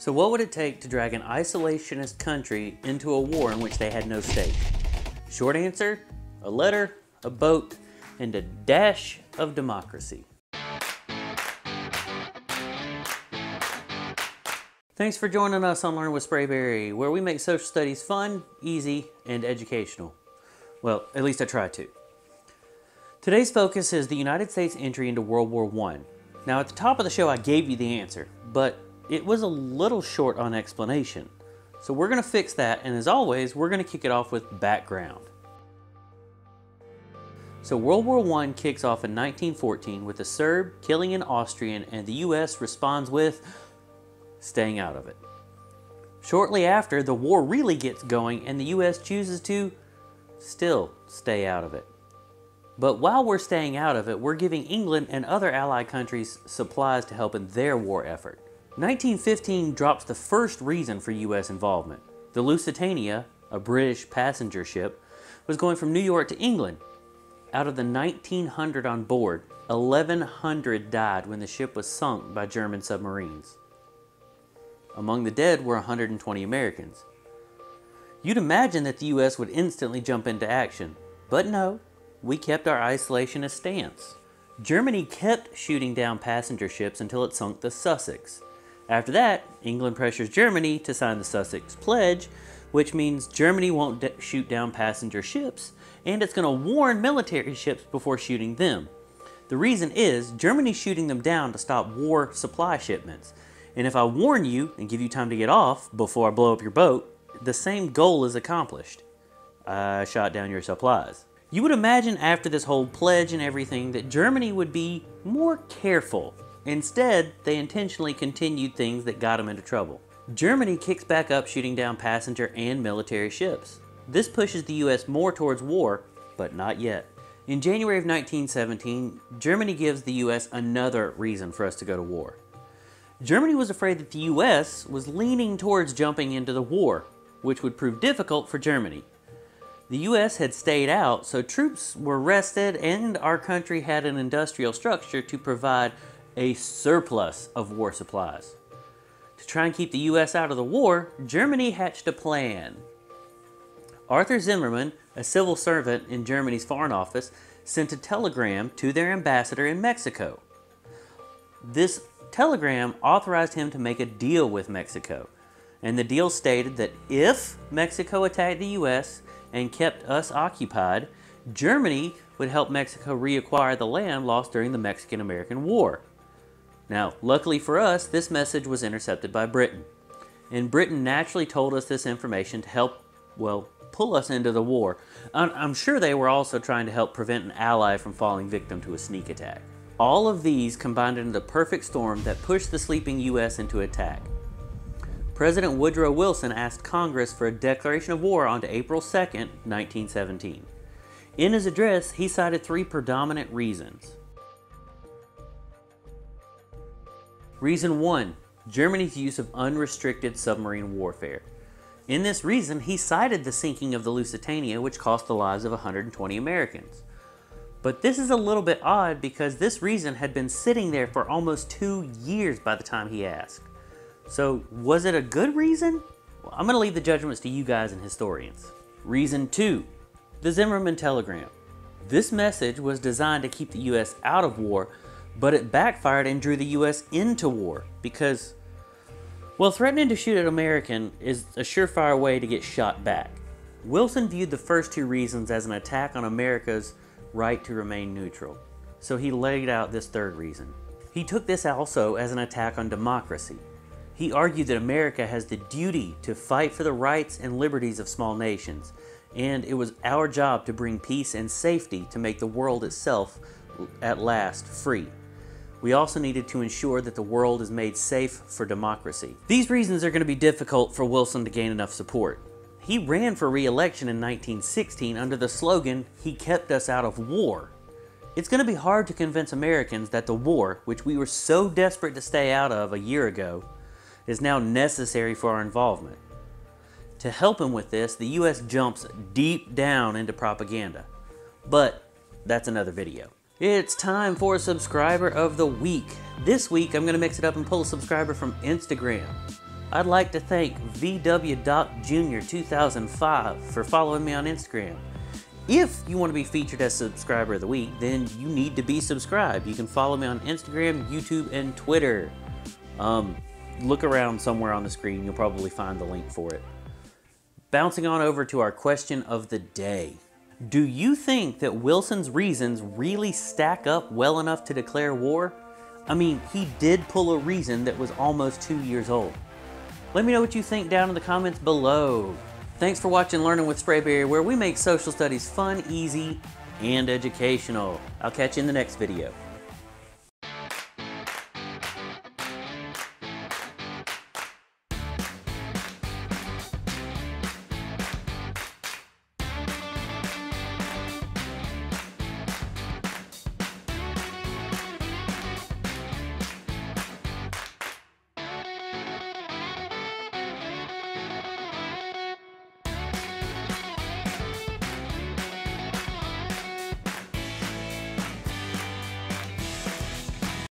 So what would it take to drag an isolationist country into a war in which they had no stake? Short answer, a letter, a boat, and a dash of democracy. Thanks for joining us on Learn with Sprayberry, where we make social studies fun, easy, and educational. Well, at least I try to. Today's focus is the United States entry into World War I. Now at the top of the show I gave you the answer, but it was a little short on explanation. So we're going to fix that, and as always, we're going to kick it off with background. So World War I kicks off in 1914 with a Serb killing an Austrian, and the US responds with staying out of it. Shortly after, the war really gets going and the US chooses to still stay out of it. But while we're staying out of it, we're giving England and other allied countries supplies to help in their war effort. 1915 drops the first reason for US involvement. The Lusitania, a British passenger ship, was going from New York to England. Out of the 1,900 on board, 1,100 died when the ship was sunk by German submarines. Among the dead were 120 Americans. You'd imagine that the US would instantly jump into action, but no, we kept our isolationist stance. Germany kept shooting down passenger ships until it sunk the Sussex. After that, England pressures Germany to sign the Sussex Pledge, which means Germany won't shoot down passenger ships, and it's going to warn military ships before shooting them. The reason is, Germany's shooting them down to stop war supply shipments. And if I warn you and give you time to get off before I blow up your boat, the same goal is accomplished. I shot down your supplies. You would imagine after this whole pledge and everything that Germany would be more careful. Instead, they intentionally continued things that got them into trouble. Germany kicks back up shooting down passenger and military ships. This pushes the US more towards war, but not yet. In January of 1917, Germany gives the US another reason for us to go to war. Germany was afraid that the US was leaning towards jumping into the war, which would prove difficult for Germany. The US had stayed out, so troops were rested and our country had an industrial structure to provide a surplus of war supplies. To try and keep the US out of the war, Germany hatched a plan. Arthur Zimmermann, a civil servant in Germany's Foreign Office, sent a telegram to their ambassador in Mexico. This telegram authorized him to make a deal with Mexico, and the deal stated that if Mexico attacked the US and kept us occupied, Germany would help Mexico reacquire the land lost during the Mexican-American War. Now, luckily for us, this message was intercepted by Britain. And Britain naturally told us this information to help, well, pull us into the war. I'm sure they were also trying to help prevent an ally from falling victim to a sneak attack. All of these combined into the perfect storm that pushed the sleeping US into attack. President Woodrow Wilson asked Congress for a declaration of war on April 2nd, 1917. In his address, he cited three predominant reasons. Reason 1, Germany's use of unrestricted submarine warfare. In this reason, he cited the sinking of the Lusitania, which cost the lives of 120 Americans. But this is a little bit odd because this reason had been sitting there for almost 2 years by the time he asked. So, was it a good reason? Well, I'm going to leave the judgments to you guys and historians. Reason 2, the Zimmermann telegram. This message was designed to keep the US out of war, but it backfired and drew the US into war because, well, threatening to shoot at an American is a surefire way to get shot back. Wilson viewed the first two reasons as an attack on America's right to remain neutral, so he laid out this third reason. He took this also as an attack on democracy. He argued that America has the duty to fight for the rights and liberties of small nations, and it was our job to bring peace and safety to make the world itself at last free. We also needed to ensure that the world is made safe for democracy. These reasons are going to be difficult for Wilson to gain enough support. He ran for re-election in 1916 under the slogan, "He kept us out of war." It's going to be hard to convince Americans that the war, which we were so desperate to stay out of a year ago, is now necessary for our involvement. To help him with this, the US jumps deep down into propaganda. But that's another video. It's time for Subscriber of the Week. This week, I'm going to mix it up and pull a subscriber from Instagram. I'd like to thank VW.Jr2005 for following me on Instagram. If you want to be featured as Subscriber of the Week, then you need to be subscribed. You can follow me on Instagram, YouTube, and Twitter. Look around somewhere on the screen. You'll probably find the link for it. Bouncing on over to our question of the day. Do you think that Wilson's reasons really stack up well enough to declare war? I mean, he did pull a reason that was almost 2 years old. Let me know what you think down in the comments below. Thanks for watching Learning with Sprayberry, where we make social studies fun, easy, and educational. I'll catch you in the next video.